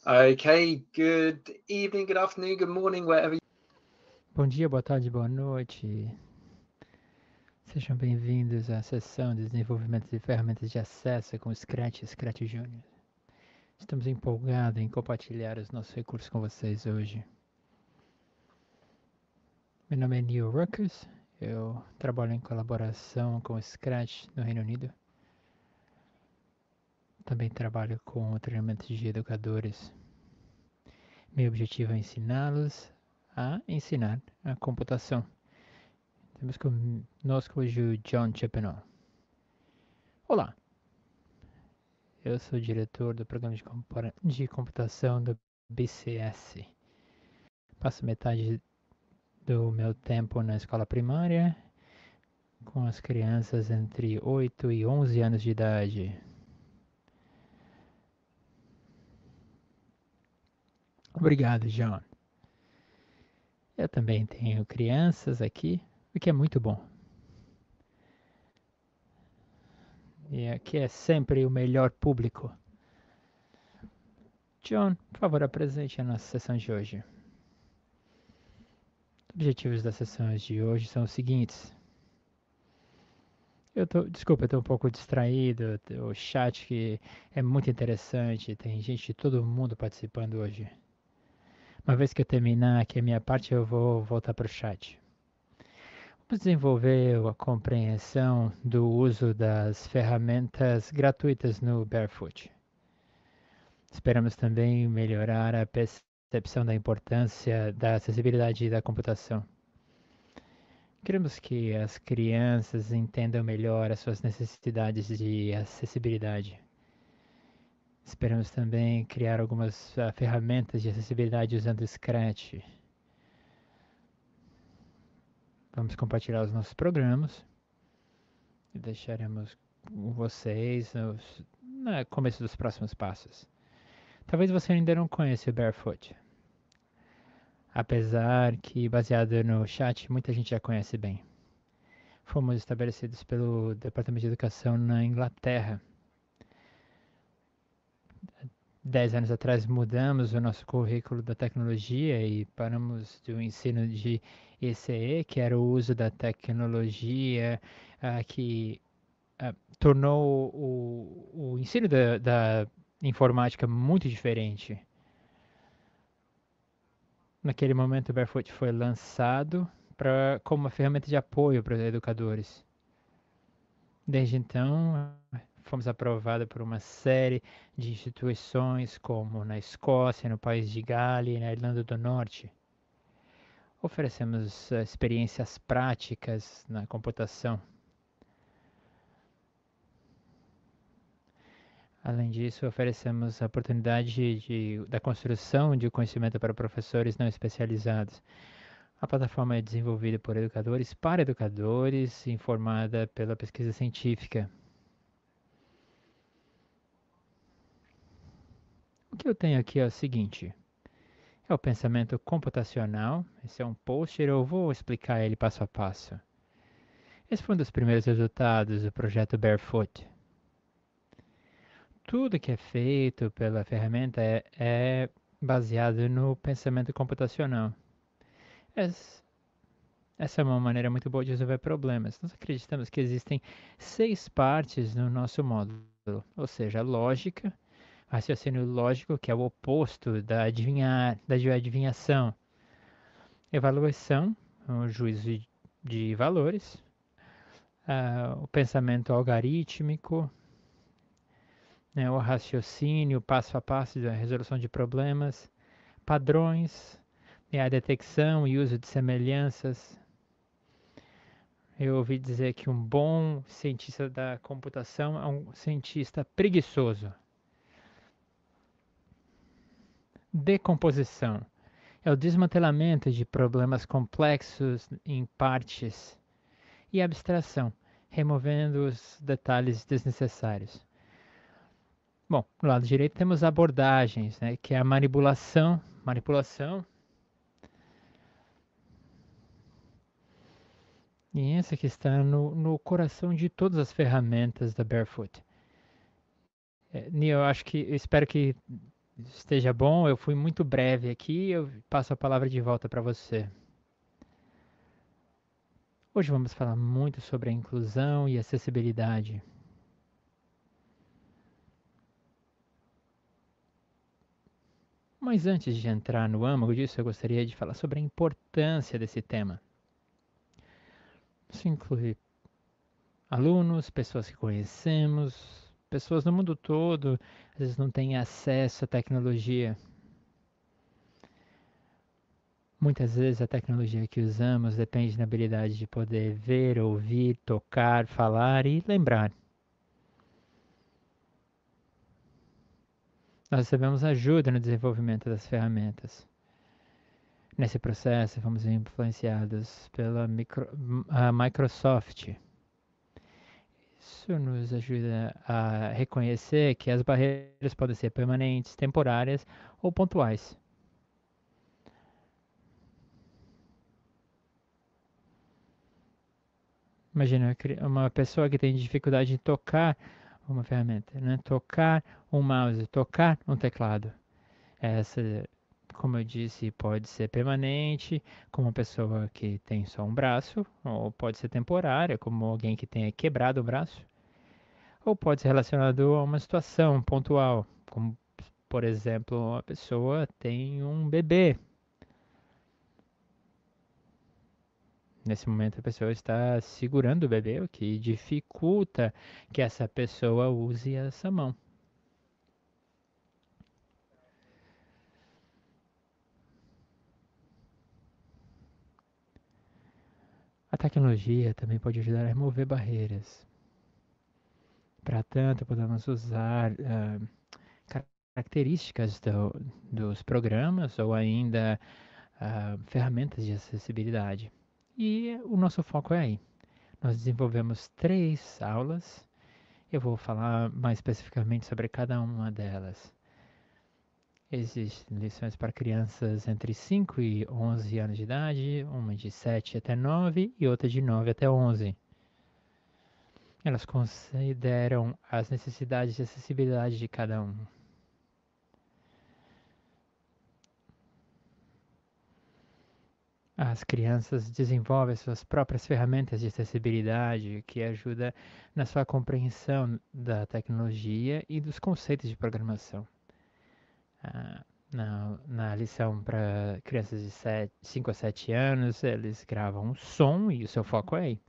Okay, good evening, good afternoon, good morning, wherever. Bom dia, boa tarde, boa noite. Sejam bem-vindos à sessão de desenvolvimento de ferramentas de acesso com o Scratch Junior. Estamos empolgados em compartilhar os nossos recursos com vocês hoje. Meu nome é Neil Ruckers, eu trabalho em colaboração com o Scratch no Reino Unido. Também trabalho com o treinamento de educadores. Meu objetivo é ensiná-los a ensinar a computação. Temos conosco hoje o John Chippenall. Olá! Eu sou diretor do programa de computação do BCS. Passo metade do meu tempo na escola primária com as crianças entre 8 e 11 anos de idade. Obrigado, John. Eu também tenho crianças aqui, o que é muito bom. E aqui é sempre o melhor público. John, por favor, apresente a nossa sessão de hoje. Os objetivos das sessões de hoje são os seguintes. Desculpa, eu tô um pouco distraído. O chat que é muito interessante, tem gente de todo mundo participando hoje. Uma vez que eu terminar aqui a minha parte, eu vou voltar para o chat. Vamos desenvolver a compreensão do uso das ferramentas gratuitas no Barefoot. Esperamos também melhorar a percepção da importância da acessibilidade da computação. Queremos que as crianças entendam melhor as suas necessidades de acessibilidade. Esperamos também criar algumas ferramentas de acessibilidade usando Scratch. Vamos compartilhar os nossos programas e deixaremos com vocês no começo dos próximos passos. Talvez você ainda não conheça o Barefoot, apesar que, baseado no chat, muita gente já conhece bem. Fomos estabelecidos pelo Departamento de Educação na Inglaterra. 10 anos atrás mudamos o nosso currículo da tecnologia e paramos do ensino de ECE, que era o uso da tecnologia que tornou o ensino da informática muito diferente. Naquele momento o Barefoot foi lançado como uma ferramenta de apoio para os educadores. Desde então, fomos aprovados por uma série de instituições, como na Escócia, no país de Gales e na Irlanda do Norte. Oferecemos experiências práticas na computação. Além disso, oferecemos a oportunidade da construção de conhecimento para professores não especializados. A plataforma é desenvolvida por educadores para educadores, informada pela pesquisa científica. O que eu tenho aqui é o seguinte: é o pensamento computacional. Esse é um poster, eu vou explicar ele passo a passo. Esse foi um dos primeiros resultados do projeto Barefoot. Tudo que é feito pela ferramenta é baseado no pensamento computacional. Essa é uma maneira muito boa de resolver problemas. Nós acreditamos que existem 6 partes no nosso módulo, ou seja, lógica, raciocínio lógico, que é o oposto da adivinhação, evaluação, o juízo de valores, o pensamento algorítmico, né, o raciocínio passo a passo da resolução de problemas, padrões, a detecção e uso de semelhanças. Eu ouvi dizer que um bom cientista da computação é um cientista preguiçoso. Decomposição é o desmantelamento de problemas complexos em partes. E abstração, removendo os detalhes desnecessários. Bom, no lado direito temos abordagens, né, que é a manipulação. E essa que está no coração de todas as ferramentas da Barefoot. Neil, eu espero que esteja bom. Eu fui muito breve aqui, eu passo a palavra de volta para você. Hoje vamos falar muito sobre a inclusão e acessibilidade. Mas antes de entrar no âmago disso, eu gostaria de falar sobre a importância desse tema. Isso inclui alunos, pessoas que conhecemos, pessoas no mundo todo, às vezes não têm acesso à tecnologia. Muitas vezes a tecnologia que usamos depende da habilidade de poder ver, ouvir, tocar, falar e lembrar. Nós recebemos ajuda no desenvolvimento das ferramentas. Nesse processo, fomos influenciados pela a Microsoft. Isso nos ajuda a reconhecer que as barreiras podem ser permanentes, temporárias ou pontuais. Imagina uma pessoa que tem dificuldade em tocar uma ferramenta, né? Tocar um mouse, tocar um teclado. Essa, como eu disse, pode ser permanente, como uma pessoa que tem só um braço, ou pode ser temporária, como alguém que tenha quebrado o braço, ou pode ser relacionado a uma situação pontual, como por exemplo, uma pessoa tem um bebê. Nesse momento a pessoa está segurando o bebê, o que dificulta que essa pessoa use essa mão. A tecnologia também pode ajudar a remover barreiras. Para tanto, podemos usar características dos programas ou ainda ferramentas de acessibilidade. E o nosso foco é aí. Nós desenvolvemos 3 aulas. Eu vou falar mais especificamente sobre cada uma delas. Existem lições para crianças entre 5 e 11 anos de idade, uma de 7 até 9 e outra de 9 até 11. Elas consideram as necessidades de acessibilidade de cada um. As crianças desenvolvem suas próprias ferramentas de acessibilidade que ajuda na sua compreensão da tecnologia e dos conceitos de programação. Na lição para crianças de 5 a 7 anos, eles gravam um som e o seu foco é aí.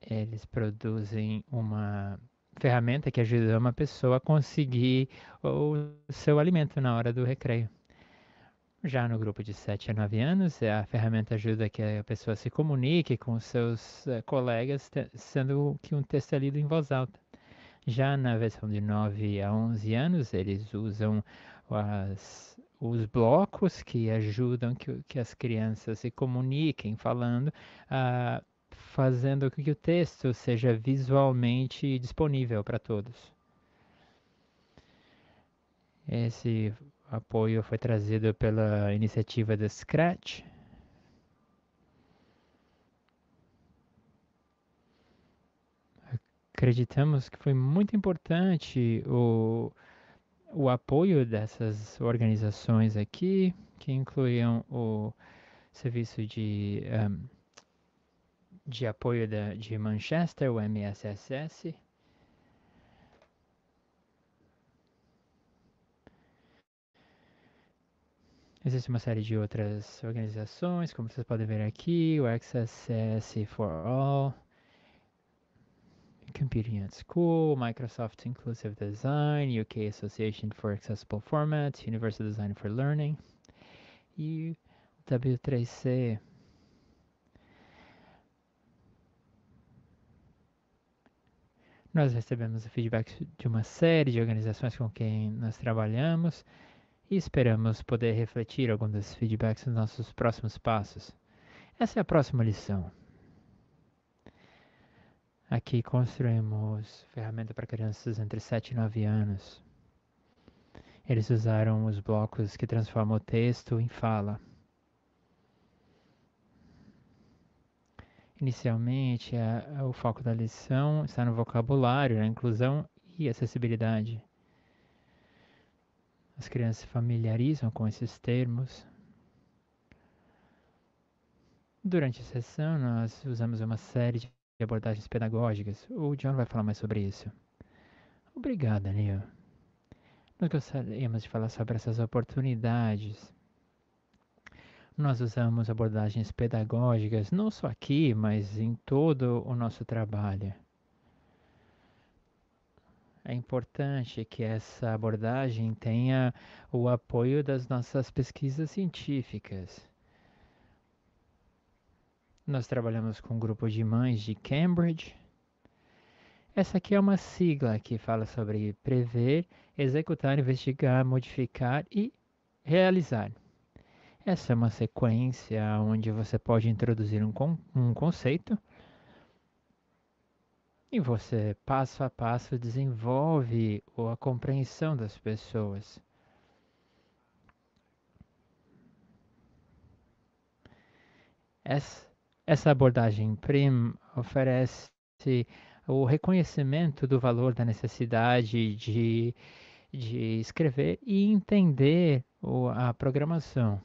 Eles produzem uma ferramenta que ajuda uma pessoa a conseguir o seu alimento na hora do recreio. Já no grupo de 7 a 9 anos, a ferramenta ajuda que a pessoa se comunique com os seus colegas, sendo que um texto é lido em voz alta. Já na versão de 9 a 11 anos, eles usam os blocos que ajudam que as crianças se comuniquem falando, fazendo com que o texto seja visualmente disponível para todos. Esse apoio foi trazido pela iniciativa da Scratch. Acreditamos que foi muito importante o apoio dessas organizações aqui, que incluíam o serviço de apoio de Manchester, o MSSS. Existe uma série de outras organizações, como vocês podem ver aqui, o Access for All, Computing at School, Microsoft Inclusive Design, UK Association for Accessible Formats, Universal Design for Learning e o W3C. Nós recebemos o feedback de uma série de organizações com quem nós trabalhamos e esperamos poder refletir alguns desses feedbacks nos nossos próximos passos. Essa é a próxima lição. Aqui construímos ferramenta para crianças entre 7 e 9 anos. Eles usaram os blocos que transformam o texto em fala. Inicialmente, o foco da lição está no vocabulário, na inclusão e acessibilidade. As crianças se familiarizam com esses termos. Durante a sessão, nós usamos uma série de abordagens pedagógicas. O John vai falar mais sobre isso. Obrigado, Neil. Nós gostaríamos de falar sobre essas oportunidades. Nós usamos abordagens pedagógicas não só aqui, mas em todo o nosso trabalho. É importante que essa abordagem tenha o apoio das nossas pesquisas científicas. Nós trabalhamos com um grupo de mães de Cambridge. Essa aqui é uma sigla que fala sobre prever, executar, investigar, modificar e realizar. Essa é uma sequência onde você pode introduzir um conceito e você, passo a passo, desenvolve a compreensão das pessoas. Essa abordagem PRIM oferece o reconhecimento do valor da necessidade de escrever e entender a programação.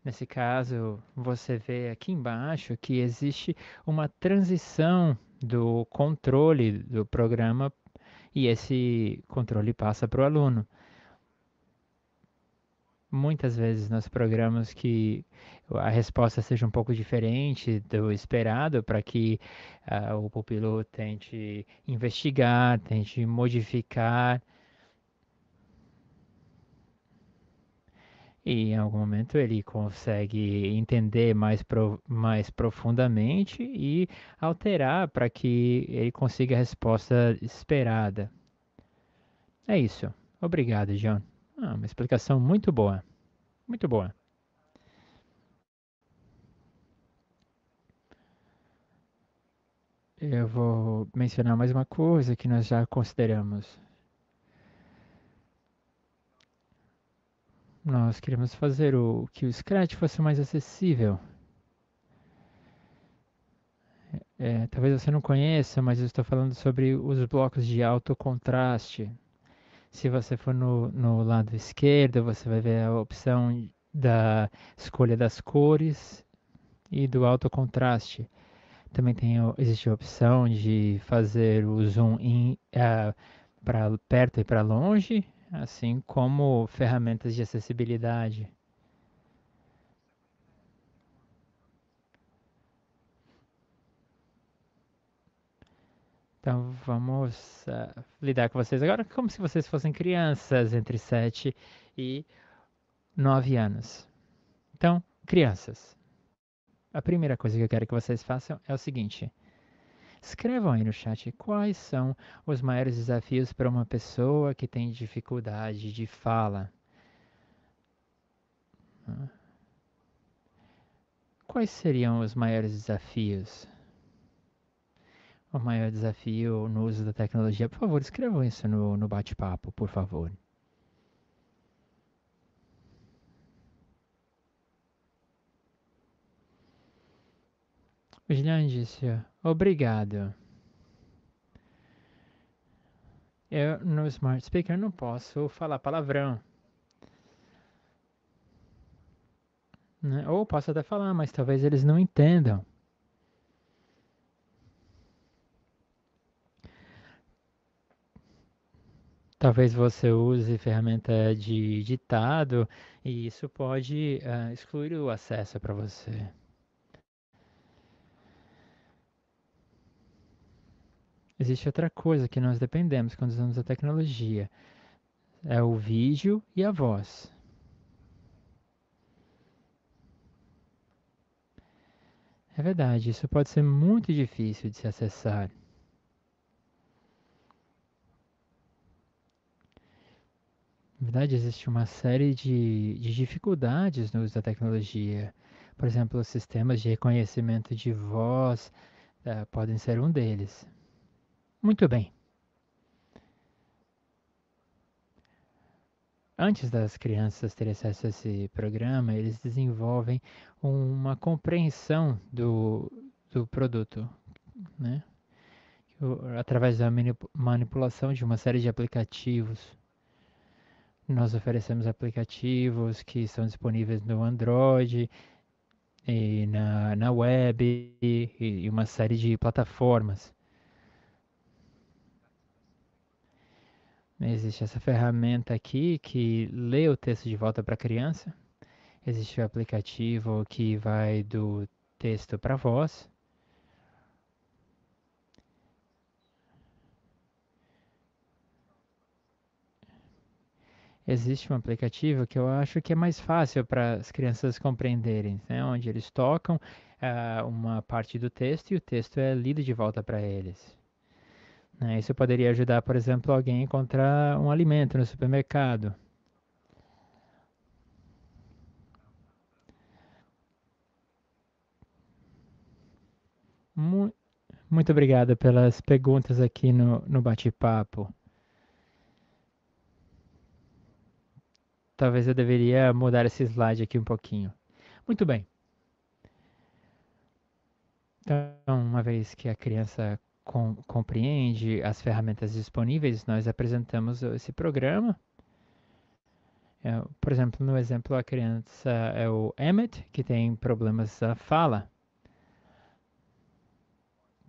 Nesse caso, você vê aqui embaixo que existe uma transição do controle do programa e esse controle passa para o aluno. Muitas vezes nós programamos que a resposta seja um pouco diferente do esperado para que o pupilo tente investigar, tente modificar. E em algum momento ele consegue entender mais profundamente e alterar para que ele consiga a resposta esperada. É isso. Obrigado, John. Uma explicação muito boa. Muito boa. Eu vou mencionar mais uma coisa que nós já consideramos. Nós queremos fazer que o Scratch fosse mais acessível. Talvez você não conheça, mas eu estou falando sobre os blocos de alto contraste. Se você for no lado esquerdo, você vai ver a opção da escolha das cores e do alto contraste. Também existe a opção de fazer o zoom in para perto e para longe, assim como ferramentas de acessibilidade. Então vamos lidar com vocês agora como se vocês fossem crianças entre 7 e 9 anos. Então, crianças, a primeira coisa que eu quero que vocês façam é o seguinte: escrevam aí no chat quais são os maiores desafios para uma pessoa que tem dificuldade de fala. Quais seriam os maiores desafios? O maior desafio no uso da tecnologia? Por favor, escrevam isso no bate-papo, por favor. O Julian disse: obrigado. Eu no Smart Speaker não posso falar palavrão. Né? Ou posso até falar, mas talvez eles não entendam. Talvez você use ferramenta de ditado e isso pode excluir o acesso para você. Existe outra coisa que nós dependemos quando usamos a tecnologia. É o vídeo e a voz. É verdade, isso pode ser muito difícil de se acessar. Na verdade, existe uma série de dificuldades no uso da tecnologia. Por exemplo, os sistemas de reconhecimento de voz podem ser um deles. Muito bem. Antes das crianças terem acesso a esse programa, eles desenvolvem uma compreensão do produto, né? através da manipulação de uma série de aplicativos. Nós oferecemos aplicativos que estão disponíveis no Android e na web e uma série de plataformas. Existe essa ferramenta aqui que lê o texto de volta para a criança. Existe o aplicativo que vai do texto para voz. Existe um aplicativo que eu acho que é mais fácil para as crianças compreenderem, né? Onde eles tocam uma parte do texto e o texto é lido de volta para eles. Né? Isso poderia ajudar, por exemplo, alguém a encontrar um alimento no supermercado. Mu- Muito obrigado pelas perguntas aqui no bate-papo. Talvez eu deveria mudar esse slide aqui um pouquinho. Muito bem. Então, uma vez que a criança compreende as ferramentas disponíveis, nós apresentamos esse programa. Por exemplo, no exemplo, a criança é o Emmett, que tem problemas da fala.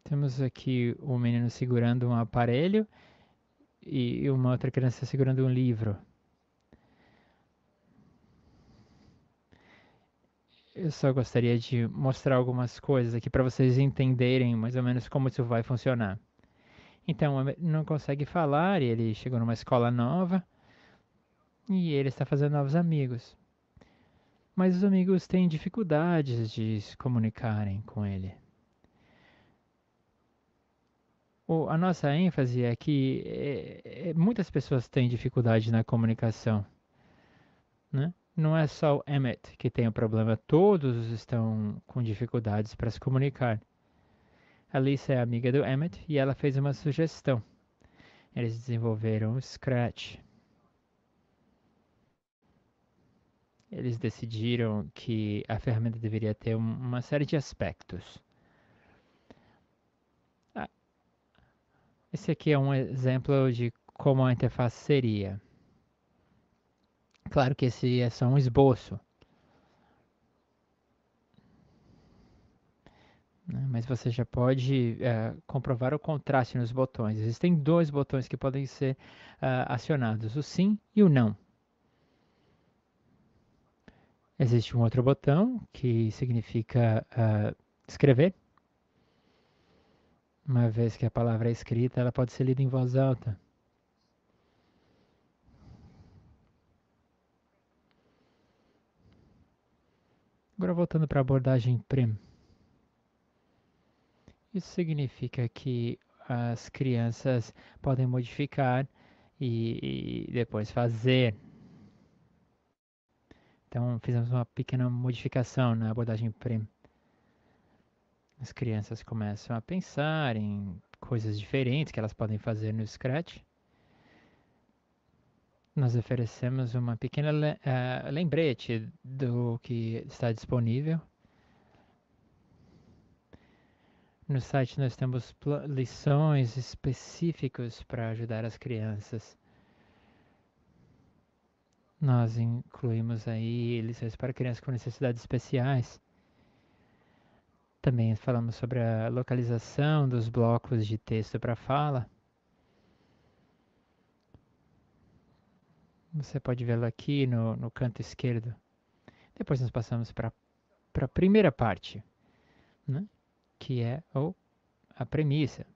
Temos aqui um menino segurando um aparelho e uma outra criança segurando um livro. Eu só gostaria de mostrar algumas coisas aqui para vocês entenderem mais ou menos como isso vai funcionar. Então, ele não consegue falar e ele chegou numa escola nova e ele está fazendo novos amigos. Mas os amigos têm dificuldades de se comunicarem com ele. A nossa ênfase é que muitas pessoas têm dificuldade na comunicação, né? Não é só o Emmett que tem o problema, todos estão com dificuldades para se comunicar. A Lisa é amiga do Emmett e ela fez uma sugestão. Eles desenvolveram o Scratch. Eles decidiram que a ferramenta deveria ter uma série de aspectos. Ah, esse aqui é um exemplo de como a interface seria. Claro que esse é só um esboço, né? Mas você já pode comprovar o contraste nos botões. Existem dois botões que podem ser acionados, o sim e o não. Existe um outro botão que significa escrever. Uma vez que a palavra é escrita, ela pode ser lida em voz alta. Agora voltando para a abordagem PREM. Isso significa que as crianças podem modificar e depois fazer. Então fizemos uma pequena modificação na abordagem PREM. As crianças começam a pensar em coisas diferentes que elas podem fazer no Scratch. Nós oferecemos uma pequena lembrete do que está disponível. No site nós temos lições específicas para ajudar as crianças. Nós incluímos aí lições para crianças com necessidades especiais. Também falamos sobre a localização dos blocos de texto para fala. Você pode vê-lo aqui no canto esquerdo. Depois nós passamos para a primeira parte, né? Que é a premissa.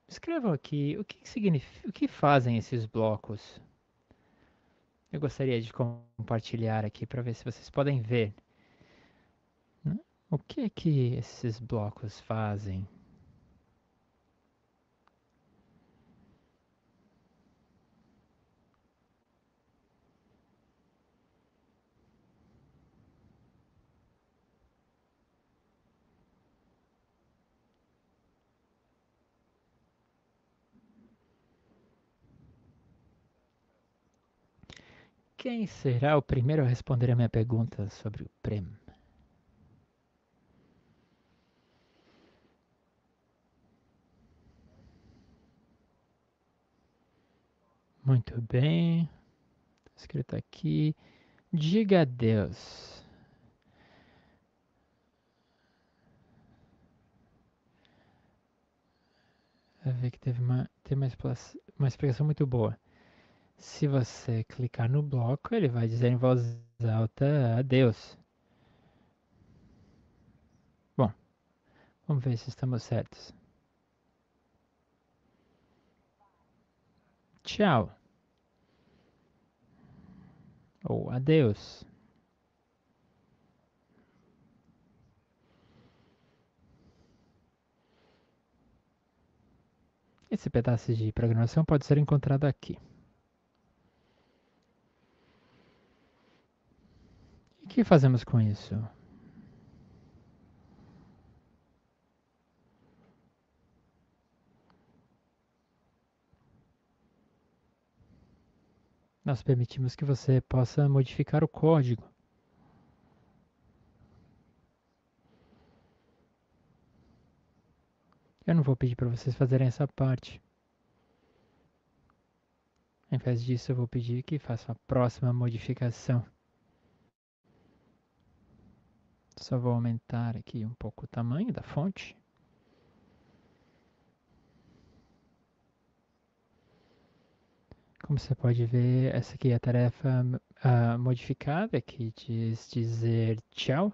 Escrevam aqui o que significa, o que fazem esses blocos. Eu gostaria de compartilhar aqui para ver se vocês podem ver, né? O que é que esses blocos fazem? Quem será o primeiro a responder a minha pergunta sobre o PREM? Muito bem. Tá escrito aqui. Diga adeus. Vai ver que tem uma explicação muito boa. Se você clicar no bloco, ele vai dizer em voz alta adeus. Bom, vamos ver se estamos certos. Tchau. Ou adeus. Esse pedaço de programação pode ser encontrado aqui. E o que fazemos com isso? Nós permitimos que você possa modificar o código. Eu não vou pedir para vocês fazerem essa parte. Ao invés disso, eu vou pedir que façam a próxima modificação. Só vou aumentar aqui um pouco o tamanho da fonte. Como você pode ver, essa aqui é a tarefa modificada, que diz dizer tchau.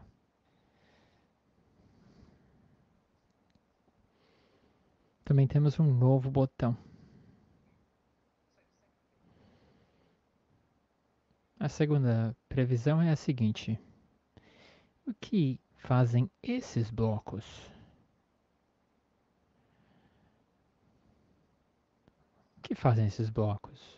Também temos um novo botão. A segunda previsão é a seguinte: o que fazem esses blocos? O que fazem esses blocos?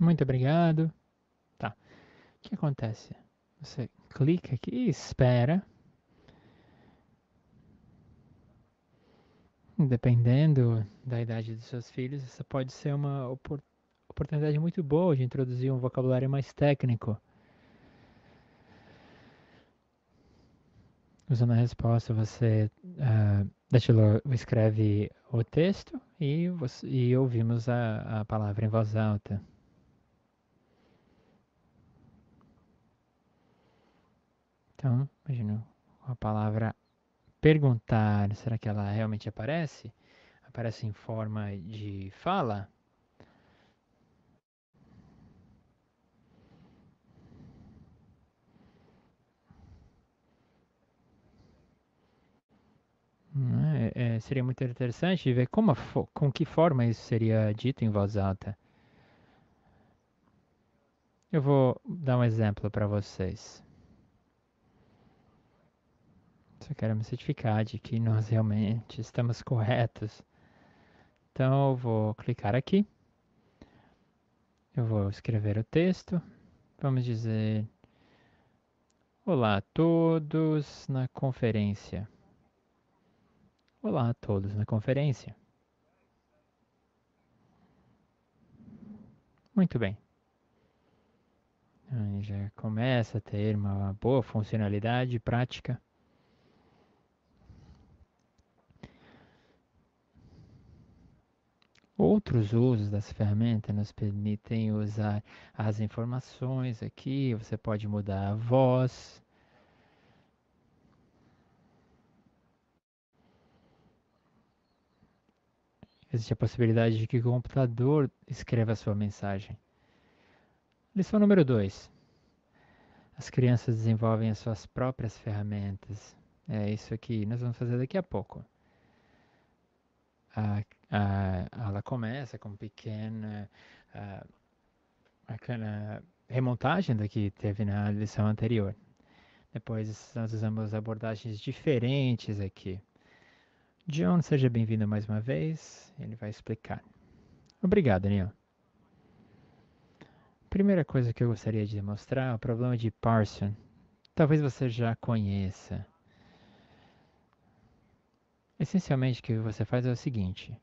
Muito obrigado. Tá. O que acontece? Você clica aqui e espera. Dependendo da idade dos seus filhos, essa pode ser uma oportunidade muito boa de introduzir um vocabulário mais técnico. Usando a resposta, você escreve o texto e ouvimos a palavra em voz alta. Então, imagina a palavra perguntar, será que ela realmente aparece? Aparece em forma de fala? Seria muito interessante ver com que forma isso seria dito em voz alta. Eu vou dar um exemplo para vocês. Só quero me certificar de que nós realmente estamos corretos. Então eu vou clicar aqui. Eu vou escrever o texto. Vamos dizer: olá a todos na conferência. Olá a todos na conferência. Muito bem. Aí já começa a ter uma boa funcionalidade prática. Outros usos das ferramentas nos permitem usar as informações aqui. Você pode mudar a voz. Existe a possibilidade de que o computador escreva a sua mensagem. Lição número 2. As crianças desenvolvem as suas próprias ferramentas. É isso que nós vamos fazer daqui a pouco. Ela começa com pequena remontagem do que teve na lição anterior. Depois nós usamos abordagens diferentes aqui. John, seja bem-vindo mais uma vez. Ele vai explicar. Obrigado, Daniel. Primeira coisa que eu gostaria de demonstrar é o problema de Parson. Talvez você já conheça. Essencialmente, o que você faz é o seguinte: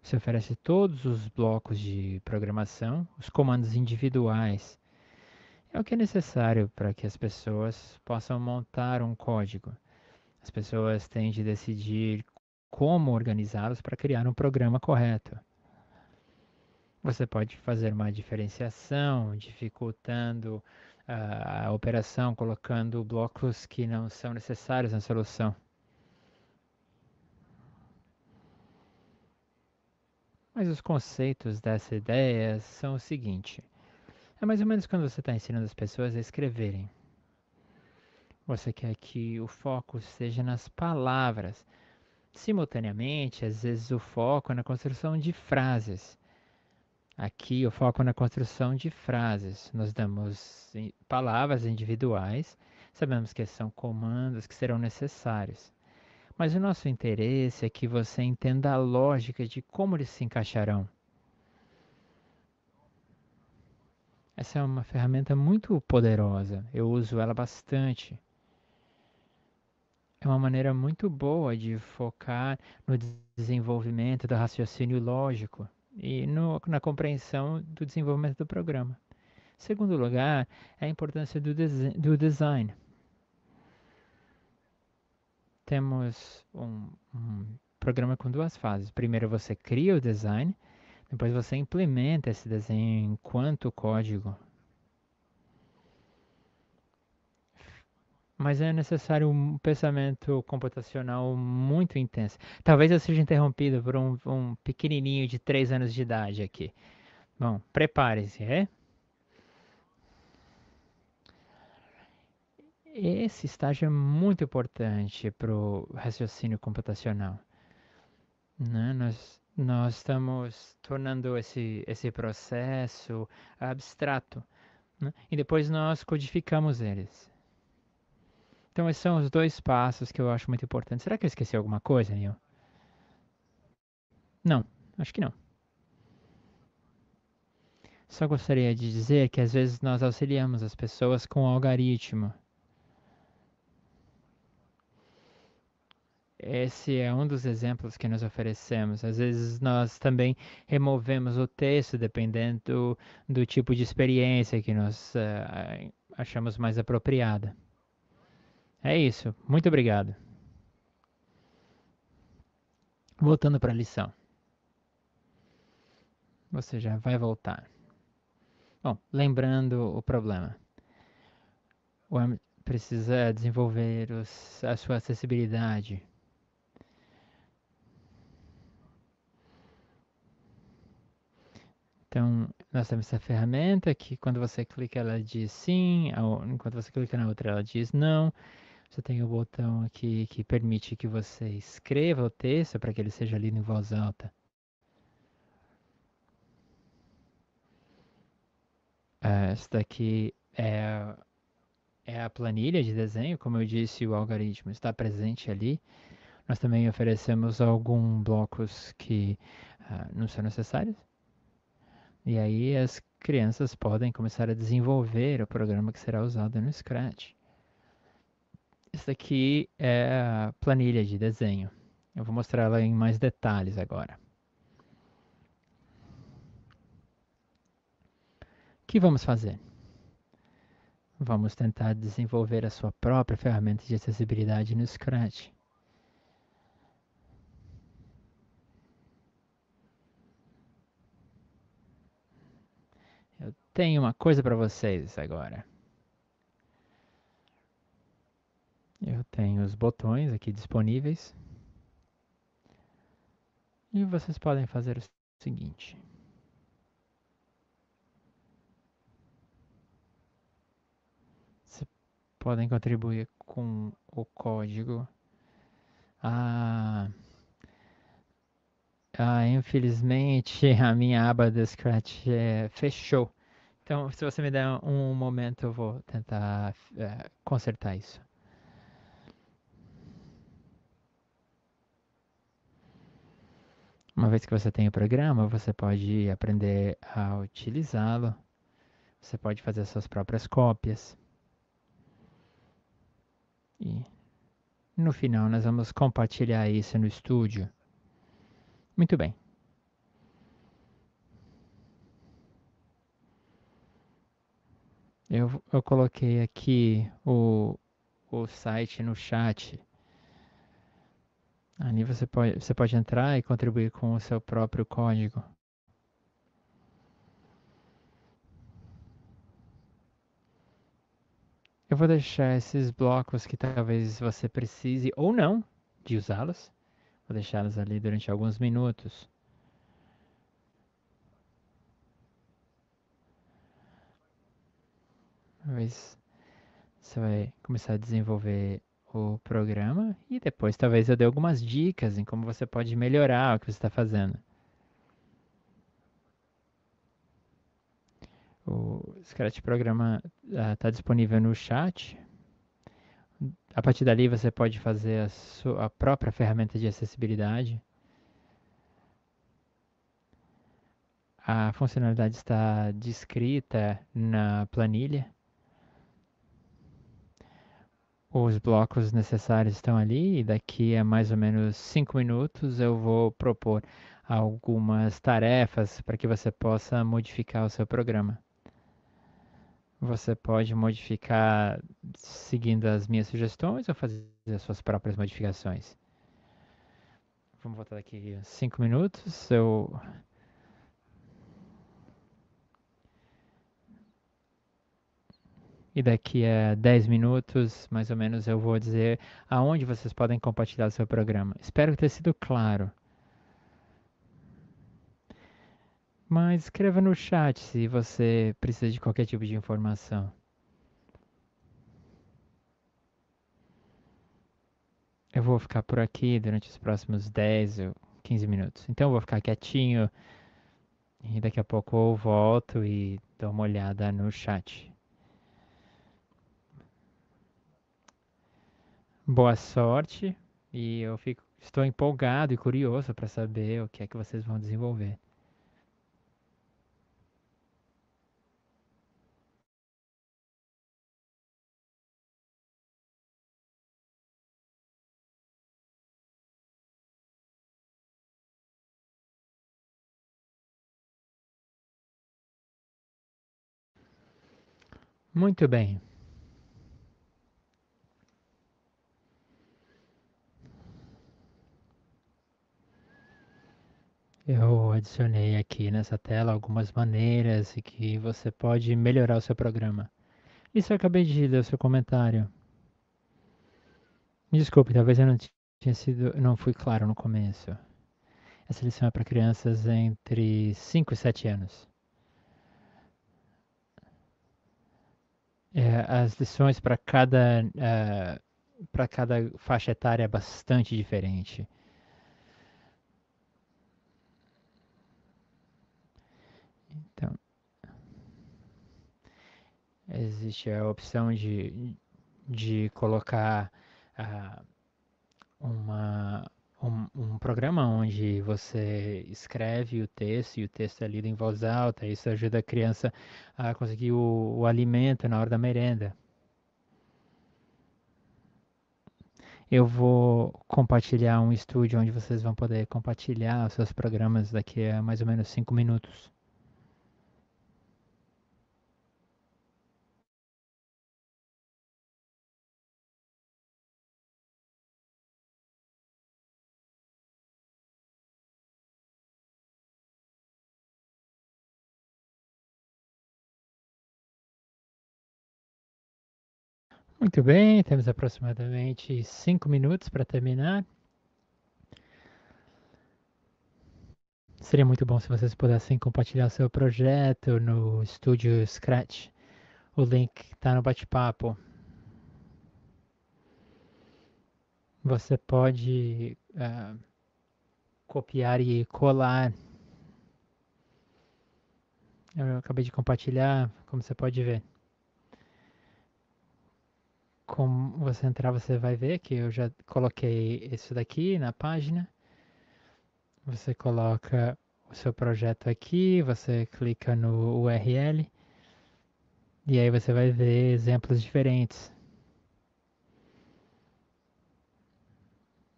você oferece todos os blocos de programação, os comandos individuais. É o que é necessário para que as pessoas possam montar um código. As pessoas têm de decidir como organizá-los para criar um programa correto. Você pode fazer uma diferenciação, dificultando a operação, colocando blocos que não são necessários na solução. Mas os conceitos dessa ideia são o seguinte: é mais ou menos quando você está ensinando as pessoas a escreverem. Você quer que o foco seja nas palavras. Simultaneamente, às vezes o foco é na construção de frases. Aqui o foco é na construção de frases. Nós damos palavras individuais, sabemos que são comandos que serão necessários. Mas o nosso interesse é que você entenda a lógica de como eles se encaixarão. Essa é uma ferramenta muito poderosa, eu uso ela bastante. É uma maneira muito boa de focar no desenvolvimento do raciocínio lógico e na compreensão do desenvolvimento do programa. Segundo lugar, é a importância do design. Temos um programa com duas fases. Primeiro você cria o design, depois você implementa esse desenho enquanto código. Mas é necessário um pensamento computacional muito intenso. Talvez eu seja interrompido por um pequenininho de 3 anos de idade aqui. Bom, prepare-se, é? Esse estágio é muito importante para o raciocínio computacional, né? Nós estamos tornando esse processo abstrato, né? E depois nós codificamos eles. Então, esses são os dois passos que eu acho muito importantes. Será que eu esqueci alguma coisa, Neil? Não, acho que não. Só gostaria de dizer que às vezes nós auxiliamos as pessoas com o algoritmo. Esse é um dos exemplos que nós oferecemos. Às vezes nós também removemos o texto dependendo do tipo de experiência que nós achamos mais apropriada. É isso. Muito obrigado. Voltando para a lição. Você já vai voltar. Bom, lembrando o problema. O ARM precisa desenvolver a sua acessibilidade. Então, nós temos essa ferramenta que quando você clica ela diz sim, enquanto você clica na outra ela diz não. Você tem o botão aqui que permite que você escreva o texto para que ele seja lido em voz alta. Essa daqui é a planilha de desenho, como eu disse, o algoritmo está presente ali. Nós também oferecemos alguns blocos que não são necessários. E aí as crianças podem começar a desenvolver o programa que será usado no Scratch. Essa daqui é a planilha de desenho. Eu vou mostrar ela em mais detalhes agora. O que vamos fazer? Vamos tentar desenvolver a sua própria ferramenta de acessibilidade no Scratch. Eu tenho uma coisa para vocês agora. Eu tenho os botões aqui disponíveis. E vocês podem fazer o seguinte. Vocês podem contribuir com o código. Infelizmente a minha aba do Scratch fechou. Então, se você me der um momento, eu vou tentar consertar isso. Uma vez que você tem o programa, você pode aprender a utilizá-lo. Você pode fazer suas próprias cópias. E no final, nós vamos compartilhar isso no estúdio. Muito bem. Eu coloquei aqui o site no chat. Ali você pode entrar e contribuir com o seu próprio código. Eu vou deixar esses blocos que talvez você precise ou não de usá-los. Vou deixá-los ali durante alguns minutos. Talvez você vai começar a desenvolver o programa e depois talvez eu dê algumas dicas em como você pode melhorar o que você está fazendo. O Scratch Programa está disponível no chat. A partir dali você pode fazer a sua própria ferramenta de acessibilidade. A funcionalidade está descrita na planilha. Os blocos necessários estão ali e daqui a mais ou menos 5 minutos eu vou propor algumas tarefas para que você possa modificar o seu programa. Você pode modificar seguindo as minhas sugestões ou fazer as suas próprias modificações. Vamos voltar daqui a 5 minutos. E daqui a 10 minutos, mais ou menos, eu vou dizer aonde vocês podem compartilhar o seu programa. Espero ter sido claro. Mas escreva no chat se você precisa de qualquer tipo de informação. Eu vou ficar por aqui durante os próximos 10 ou 15 minutos. Então eu vou ficar quietinho e daqui a pouco eu volto e dou uma olhada no chat. Boa sorte e estou empolgado e curioso para saber o que é que vocês vão desenvolver. Muito bem. Eu adicionei aqui nessa tela algumas maneiras em que você pode melhorar o seu programa. Isso eu acabei de ler o seu comentário. Me desculpe, talvez eu não fui claro no começo. Essa lição é para crianças entre 5 e 7 anos. As lições para cada faixa etária é bastante diferente. Então, existe a opção de colocar ah, uma, um programa onde você escreve o texto e o texto é lido em voz alta. Isso ajuda a criança a conseguir o alimento na hora da merenda. Eu vou compartilhar um estúdio onde vocês vão poder compartilhar os seus programas daqui a mais ou menos 5 minutos. Muito bem, temos aproximadamente 5 minutos para terminar. Seria muito bom se vocês pudessem compartilhar seu projeto no estúdio Scratch. O link está no bate-papo. Você pode copiar e colar. Eu acabei de compartilhar, como você pode ver. Como você entrar, você vai ver que eu já coloquei isso daqui na página. Você coloca o seu projeto aqui, você clica no URL e aí você vai ver exemplos diferentes.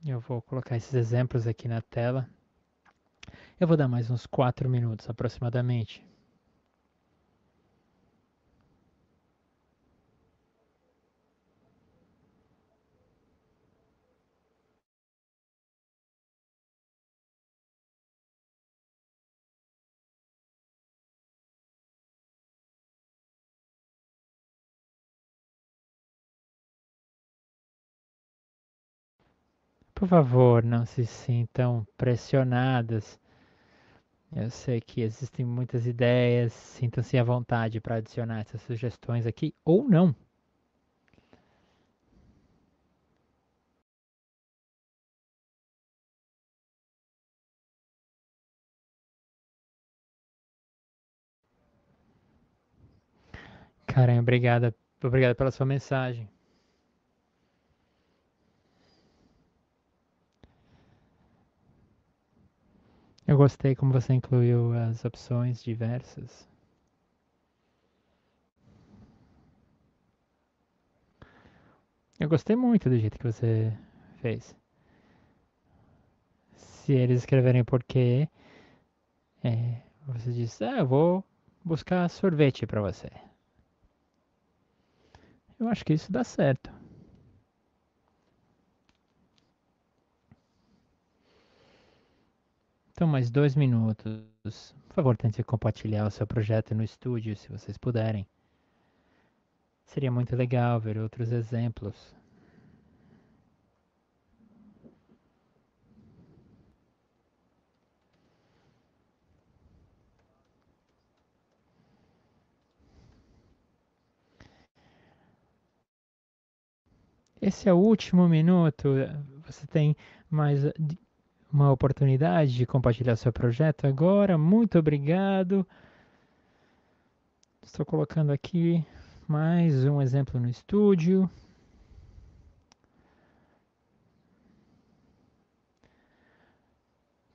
Eu vou colocar esses exemplos aqui na tela. Eu vou dar mais uns 4 minutos aproximadamente. Por favor, não se sintam pressionadas. Eu sei que existem muitas ideias, sintam-se à vontade para adicionar essas sugestões aqui ou não. Karen, obrigado pela sua mensagem. Eu gostei como você incluiu as opções diversas. Eu gostei muito do jeito que você fez. Se eles escreverem porquê, você diz, eu vou buscar sorvete para você. Eu acho que isso dá certo. Então, mais 2 minutos. Por favor, tente compartilhar o seu projeto no estúdio, se vocês puderem. Seria muito legal ver outros exemplos. Esse é o último minuto. Você tem mais uma oportunidade de compartilhar seu projeto agora. Muito obrigado. Estou colocando aqui mais um exemplo no estúdio.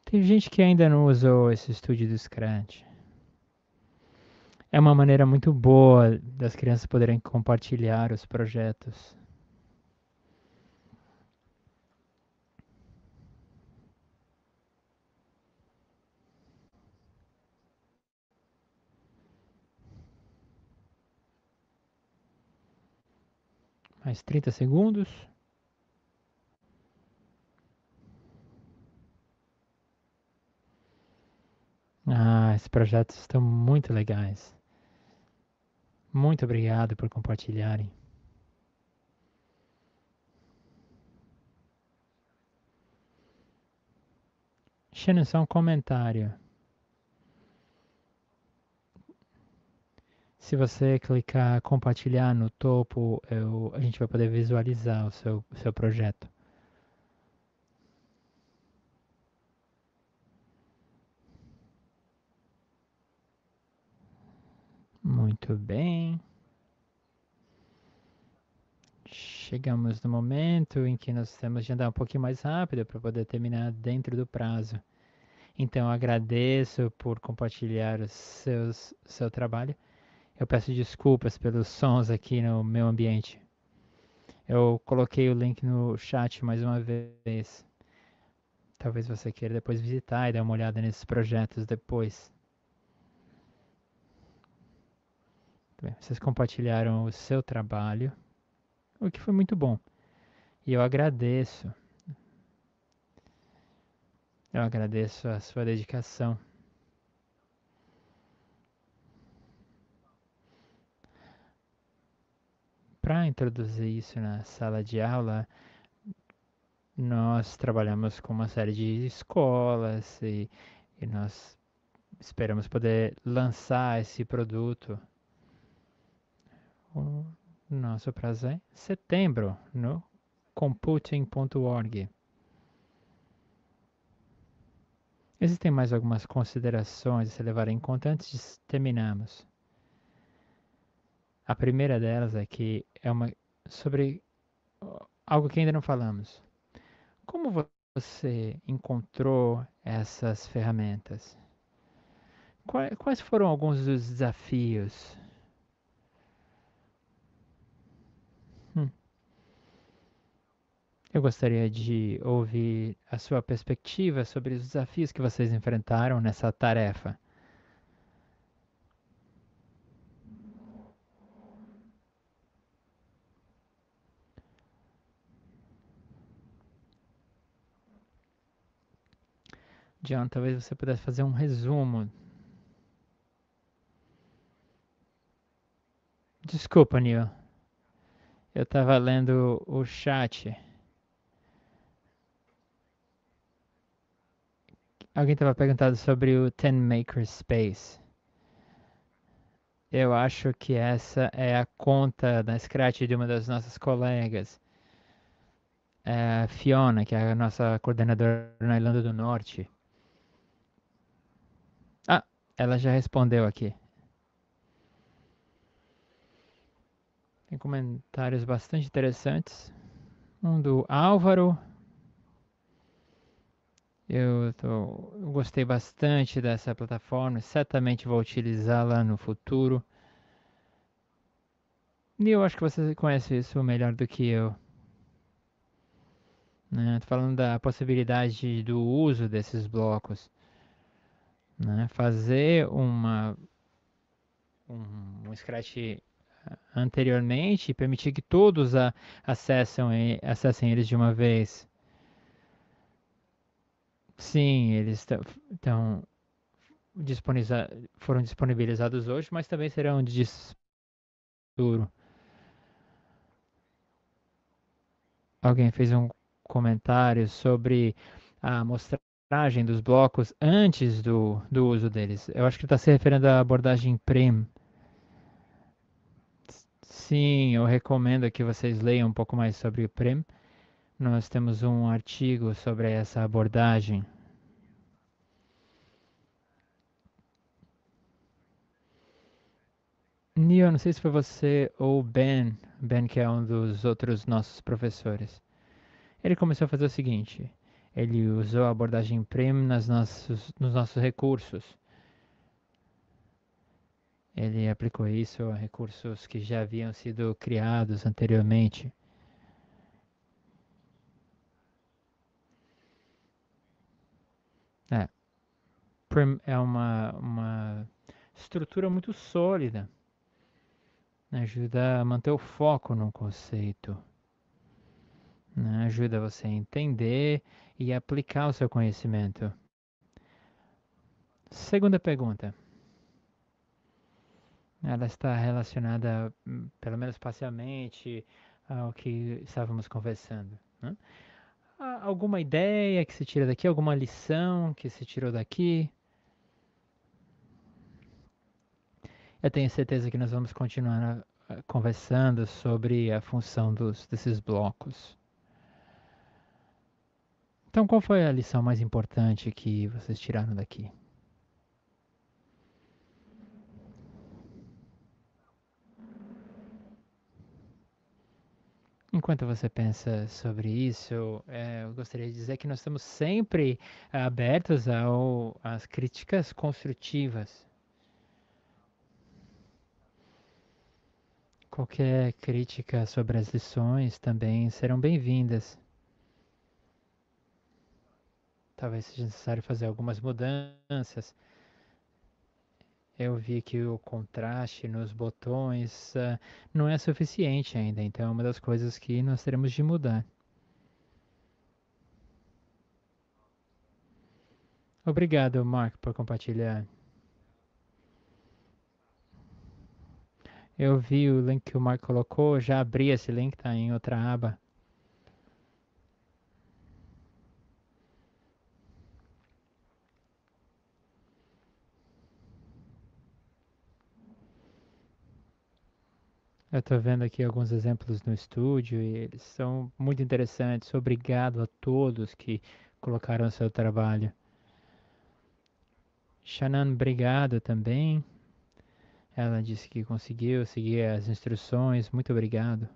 Tem gente que ainda não usou esse estúdio do Scratch. É uma maneira muito boa das crianças poderem compartilhar os projetos. Mais 30 segundos. Ah, esses projetos estão muito legais. Muito obrigado por compartilharem. Shannon, só um comentário. Se você clicar compartilhar no topo, a gente vai poder visualizar o seu projeto. Muito bem. Chegamos no momento em que nós temos de andar um pouquinho mais rápido para poder terminar dentro do prazo. Então agradeço por compartilhar seu trabalho. Eu peço desculpas pelos sons aqui no meu ambiente. Eu coloquei o link no chat mais uma vez. Talvez você queira depois visitar e dar uma olhada nesses projetos depois. Bem, vocês compartilharam o seu trabalho, o que foi muito bom. E eu agradeço a sua dedicação. Para introduzir isso na sala de aula, nós trabalhamos com uma série de escolas e nós esperamos poder lançar esse produto. O nosso prazo é setembro no computing.org. Existem mais algumas considerações a se levar em conta antes de terminarmos. A primeira delas é que é uma sobre algo que ainda não falamos. Como você encontrou essas ferramentas? Quais foram alguns dos desafios? Hum, Eu gostaria de ouvir a sua perspectiva sobre os desafios que vocês enfrentaram nessa tarefa. John, talvez você pudesse fazer um resumo. Desculpa, Neil. Eu estava lendo o chat. Alguém estava perguntando sobre o Ten Maker Space. Eu acho que essa é a conta da Scratch de uma das nossas colegas, a Fiona, que é a nossa coordenadora na Irlanda do Norte. Ah, ela já respondeu aqui. Tem comentários bastante interessantes. Um do Álvaro. Eu gostei bastante dessa plataforma, certamente vou utilizá-la no futuro. E eu acho que você conhece isso melhor do que eu. Né? Tô falando da possibilidade do uso desses blocos. Né? Fazer um Scratch anteriormente e permitir que todos acessem eles de uma vez. Sim, eles foram disponibilizados hoje, mas também serão de futuro. Alguém fez um comentário sobre a amostragem dos blocos antes do uso deles. Eu acho que está se referindo à abordagem PRIM. Sim, eu recomendo que vocês leiam um pouco mais sobre o PRIM. Nós temos um artigo sobre essa abordagem. Nio, não sei se foi você ou Ben que é um dos outros nossos professores. Ele começou a fazer o seguinte: ele usou a abordagem PRIM nos nossos recursos. Ele aplicou isso a recursos que já haviam sido criados anteriormente. É, PRIM é uma estrutura muito sólida, né? Ajuda a manter o foco no conceito, né? Ajuda você a entender e aplicar o seu conhecimento. Segunda pergunta. Ela está relacionada, pelo menos parcialmente, ao que estávamos conversando, né? Alguma ideia que se tira daqui? Alguma lição que se tirou daqui? Eu tenho certeza que nós vamos continuar conversando sobre a função desses blocos. Então, qual foi a lição mais importante que vocês tiraram daqui? Enquanto você pensa sobre isso, eu gostaria de dizer que nós estamos sempre abertos às críticas construtivas. Qualquer crítica sobre as lições também serão bem-vindas. Talvez seja necessário fazer algumas mudanças. Eu vi que o contraste nos botões não é suficiente ainda, então é uma das coisas que nós teremos de mudar. Obrigado, Mark, por compartilhar. Eu vi o link que o Mark colocou, já abri esse link, tá em outra aba. Eu estou vendo aqui alguns exemplos no estúdio e eles são muito interessantes. Obrigado a todos que colocaram o seu trabalho. Shannon, obrigado também. Ela disse que conseguiu seguir as instruções. Muito obrigado.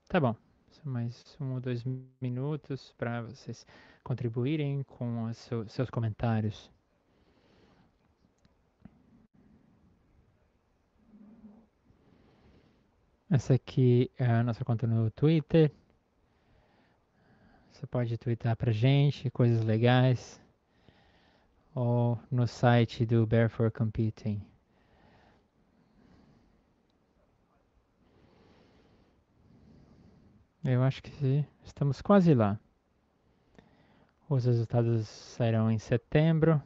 Tá bom. Só mais 1 ou 2 minutos para vocês contribuírem com os seus comentários. Essa aqui é a nossa conta no Twitter. Você pode twittar pra gente coisas legais. Ou no site do Bear for Computing. Eu acho que estamos quase lá. Os resultados sairão em setembro.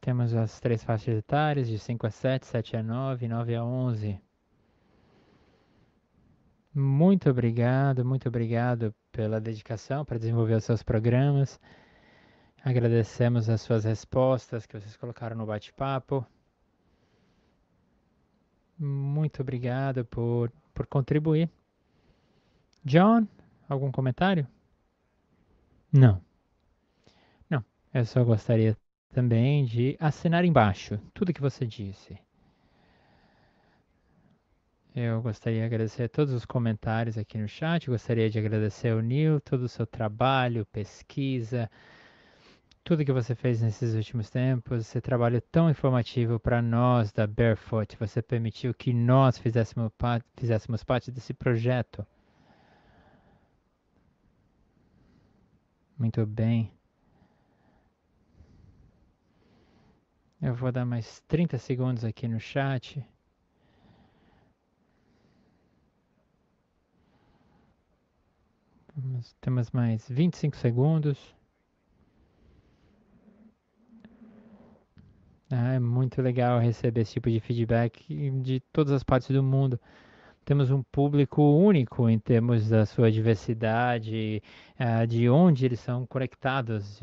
Temos as 3 faixas etárias, de 5 a 7, 7 a 9, 9 a 11. Muito obrigado pela dedicação para desenvolver os seus programas. Agradecemos as suas respostas que vocês colocaram no bate-papo. Muito obrigado por contribuir. John, algum comentário? Não. Não, eu só gostaria também de assinar embaixo tudo que você disse. Eu gostaria de agradecer a todos os comentários aqui no chat. Gostaria de agradecer ao Neil, todo o seu trabalho, pesquisa, tudo que você fez nesses últimos tempos, esse trabalho tão informativo para nós da Barefoot. Você permitiu que nós fizéssemos parte desse projeto. Muito bem. Eu vou dar mais 30 segundos aqui no chat. Temos mais 25 segundos. É muito legal receber esse tipo de feedback de todas as partes do mundo. Temos um público único em termos da sua diversidade, de onde eles são conectados.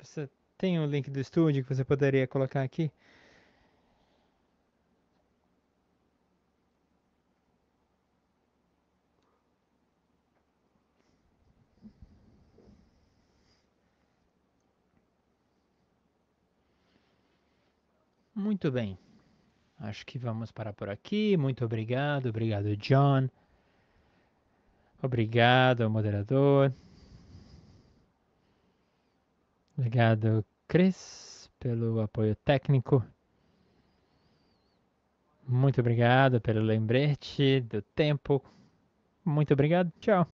Você tem um link do estúdio que você poderia colocar aqui? Muito bem. Acho que vamos parar por aqui. Muito obrigado. Obrigado, John. Obrigado ao moderador. Obrigado, Chris, pelo apoio técnico. Muito obrigado pelo lembrete do tempo. Muito obrigado. Tchau.